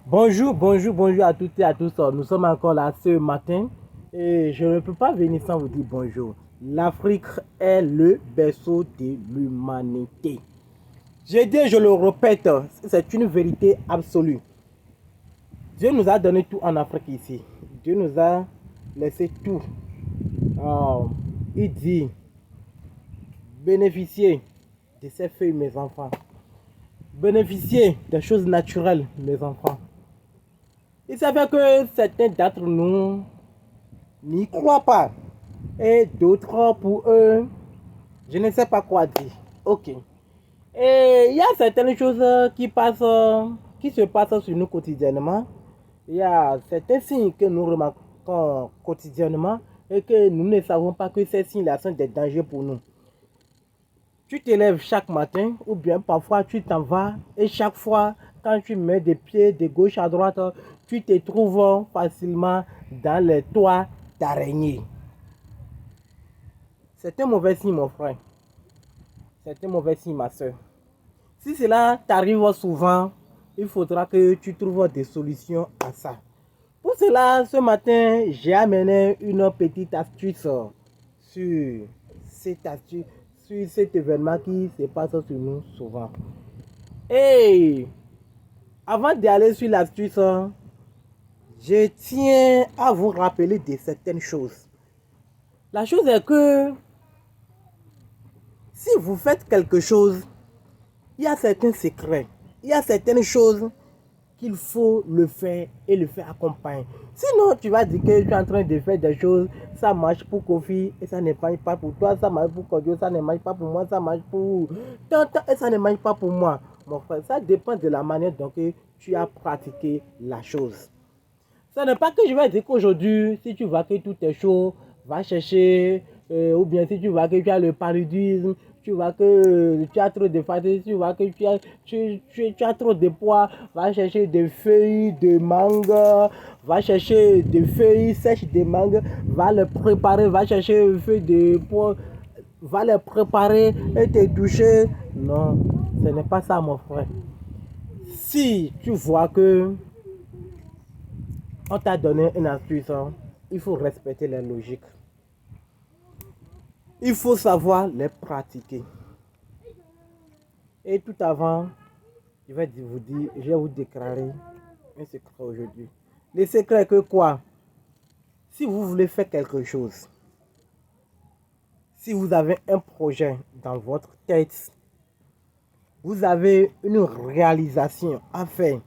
Bonjour à toutes et à tous. Nous sommes encore là ce matin et je ne peux pas venir sans vous dire bonjour. L'Afrique est le berceau de l'humanité. Je dis, je le répète, c'est une vérité absolue. Dieu nous a donné tout en Afrique ici. Dieu nous a laissé tout. Il dit, bénéficiez de ces feuilles, mes enfants. Bénéficiez des choses naturelles, mes enfants. Il s'avère que certains d'entre nous n'y croient pas. Et d'autres, pour eux, je ne sais pas quoi dire. Ok. Et il y a certaines choses qui se passent sur nous quotidiennement. Il y a certains signes que nous remarquons quotidiennement et que nous ne savons pas que ces signes-là sont des dangers pour nous. Tu te lèves chaque matin ou bien parfois tu t'en vas et chaque fois quand tu mets des pieds de gauche à droite, tu te trouves facilement dans les toits d'araignées. C'est un mauvais signe, mon frère. C'est un mauvais signe, ma soeur. Si cela t'arrive souvent, il faudra que tu trouves des solutions à ça. Pour cela, ce matin, j'ai amené une petite astuce sur sur cet événement qui se passe sur nous souvent. Et avant d'aller sur l'astuce, je tiens à vous rappeler de certaines choses. La chose est que si vous faites quelque chose, il y a certains secrets, il y a certaines choses qu'il faut le faire et le faire accompagner. Sinon, tu vas dire que tu es en train de faire des choses, ça marche pour Kofi et ça ne marche pas pour toi, ça marche pour Kodio, ça ne marche pas pour moi, ça marche pour Tanta et ça ne marche pas pour moi. Mon frère, ça dépend de la manière dont tu as pratiqué la chose. Ce n'est pas que je vais dire qu'aujourd'hui, si tu vois que tout est chaud, va chercher, ou bien si tu vois que tu as le paludisme, tu vois que tu as trop de fatigue, tu vois que tu as trop de poids, va chercher des feuilles de mangue, va chercher des feuilles sèches de mangue, va les préparer, va chercher des feuilles de poids, va les préparer et te doucher. Non, ce n'est pas ça, mon frère. Si tu vois que on t'a donné une astuce, il faut respecter les logiques. Il faut savoir les pratiquer. Et tout avant, je vais vous déclarer un secret aujourd'hui. Le secret est que quoi? Si vous voulez faire quelque chose, si vous avez un projet dans votre tête, vous avez une réalisation à faire,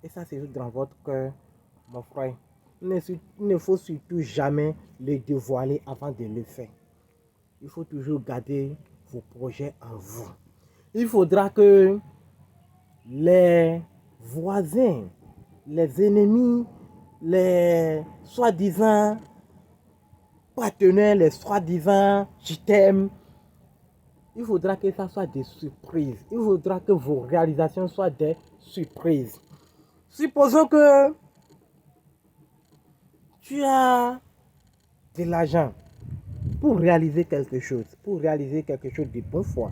et ça c'est dans votre cœur, mon frère, il ne faut surtout jamais le dévoiler avant de le faire. Il faut toujours garder vos projets en vous. Il faudra que les voisins, les ennemis, les soi-disant partenaires, les soi-disant je t'aime, il faudra que ça soit des surprises. Il faudra que vos réalisations soient des surprises. Supposons que tu as de l'argent pour réaliser quelque chose, de bonne foi,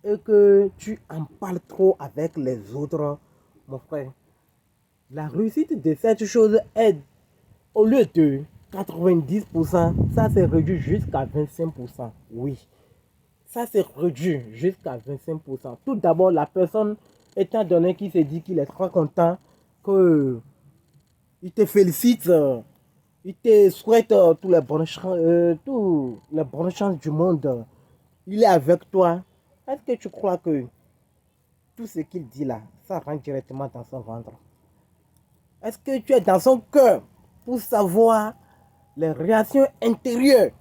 et que tu en parles trop avec les autres, mon frère, la réussite de cette chose est, au lieu de 90%, ça s'est réduit jusqu'à 25%. Oui, ça s'est réduit jusqu'à 25%. Tout d'abord, la personne, étant donné qu'il se dit qu'il est trop content, qu'il te félicite, il te souhaite toutes les bonnes chances du monde, il est avec toi. Est-ce que tu crois que tout ce qu'il dit là, ça rentre directement dans son ventre? Est-ce que tu es dans son cœur pour savoir les réactions intérieures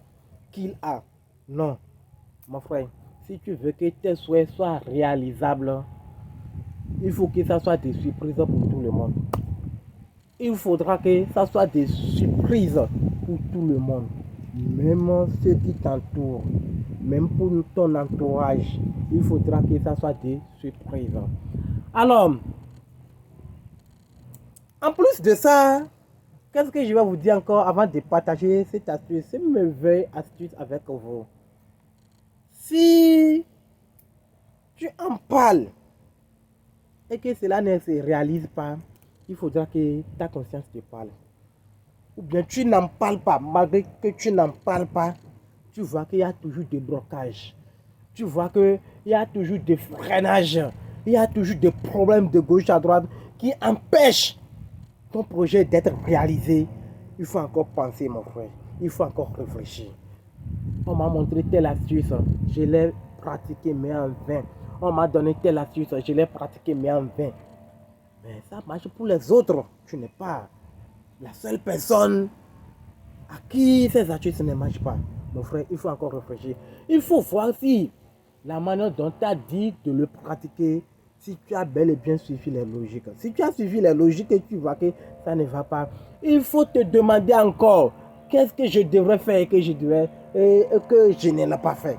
qu'il a? Non, mon frère. Si tu veux que tes souhaits soient réalisables, il faut que ça soit des surprises pour tout le monde. Il faudra que ça soit des surprises pour tout le monde. Même ceux qui t'entourent, même pour ton entourage, il faudra que ça soit des surprises. Alors, en plus de ça, qu'est-ce que je vais vous dire encore avant de partager cette astuce, cette merveilleuse astuce avec vous? Si tu en parles et que cela ne se réalise pas, il faudra que ta conscience te parle. Ou bien tu n'en parles pas, malgré que tu n'en parles pas, tu vois qu'il y a toujours des blocages. Tu vois qu'il y a toujours des freinages. Il y a toujours des problèmes de gauche à droite qui empêchent ton projet d'être réalisé. Il faut encore penser, mon frère. Il faut encore réfléchir. On m'a montré telle astuce, je l'ai pratiqué mais en vain. On m'a donné telle astuce, je l'ai pratiqué mais en vain. Mais ça marche pour les autres. Tu n'es pas la seule personne à qui ces astuces ne marchent pas. Mon frère, il faut encore réfléchir. Il faut voir si la manière dont tu as dit de le pratiquer, si tu as bel et bien suivi les logiques. Si tu as suivi les logiques et tu vois que ça ne va pas, il faut te demander encore qu'est-ce que je devrais faire et que je n'ai pas fait.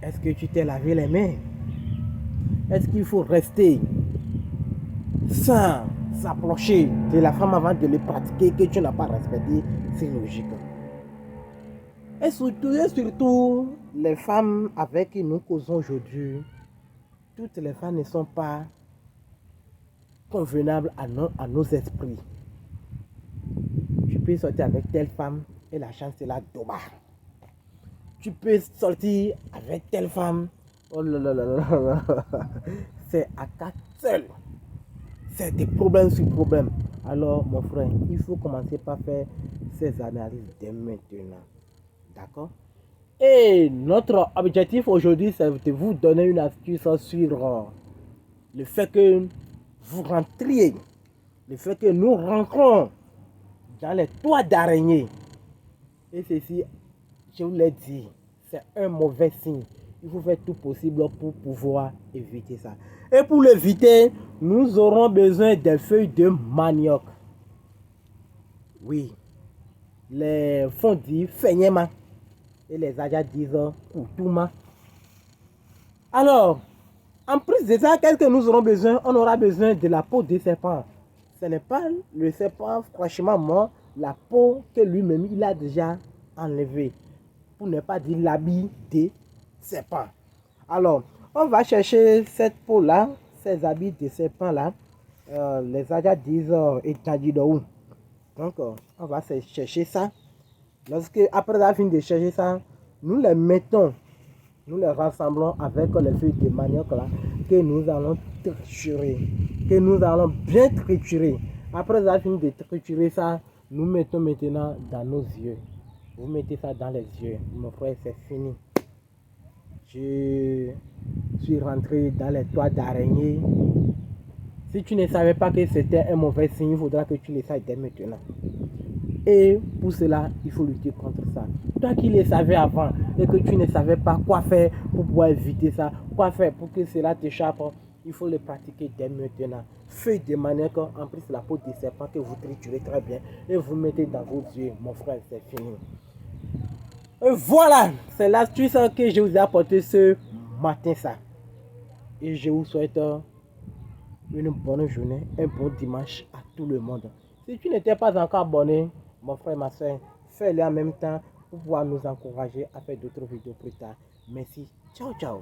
Est-ce que tu t'es lavé les mains? Est-ce qu'il faut rester sans s'approcher de la femme avant de le pratiquer que tu n'as pas respecté ces logiques? Et surtout, les femmes avec qui nous causons aujourd'hui, toutes les femmes ne sont pas convenables à nos esprits. Tu peux sortir avec telle femme et la chance est là, doba. Tu peux sortir avec telle femme, oh là là là là là, c'est à quatre seuls. C'est des problèmes sur problèmes. Alors, mon frère, il faut commencer par faire ces analyses dès maintenant. D'accord? Et notre objectif aujourd'hui, c'est de vous donner une astuce sur le fait que vous rentriez, le fait que nous rentrons dans les toits d'araignée. Et ceci, je vous l'ai dit, c'est un mauvais signe. Il faut faire tout possible pour pouvoir éviter ça. Et pour l'éviter, nous aurons besoin des feuilles de manioc. Oui, les fonds disent feignement et les Aja disent koutouma. Alors, en plus de ça, qu'est-ce que nous aurons besoin? On aura besoin de la peau des serpents. Ce n'est pas le serpent franchement mort, la peau que lui-même il a déjà enlevée. Pour ne pas dire l'habit des serpents. Alors, on va chercher cette peau-là, ces habits de serpent-là. Les Aja disent étadidou. Donc, on va chercher ça. Après la fin de chercher ça, nous les mettons, nous les rassemblons avec les feuilles de manioc là, que nous allons triturer, que nous allons bien triturer. Après la fin de triturer ça, nous mettons maintenant dans nos yeux. Vous mettez ça dans les yeux, mon frère, c'est fini. Je suis rentré dans les toits d'araignée. Si tu ne savais pas que c'était un mauvais signe, il faudra que tu le saches dès maintenant. Et pour cela, il faut lutter contre ça. Toi qui le savais avant et que tu ne savais pas quoi faire pour pouvoir éviter ça, quoi faire pour que cela t'échappe, il faut le pratiquer dès maintenant. Feuille de manioc, en plus la peau de serpent que vous triturez très bien et vous mettez dans vos yeux, mon frère, c'est fini. Et voilà, c'est l'astuce que je vous ai apporté ce matin ça. Et je vous souhaite une bonne journée, un bon dimanche à tout le monde. Si tu n'étais pas encore abonné, mon frère, ma soeur, fais-le en même temps pour pouvoir nous encourager à faire d'autres vidéos plus tard. Merci. Ciao, ciao.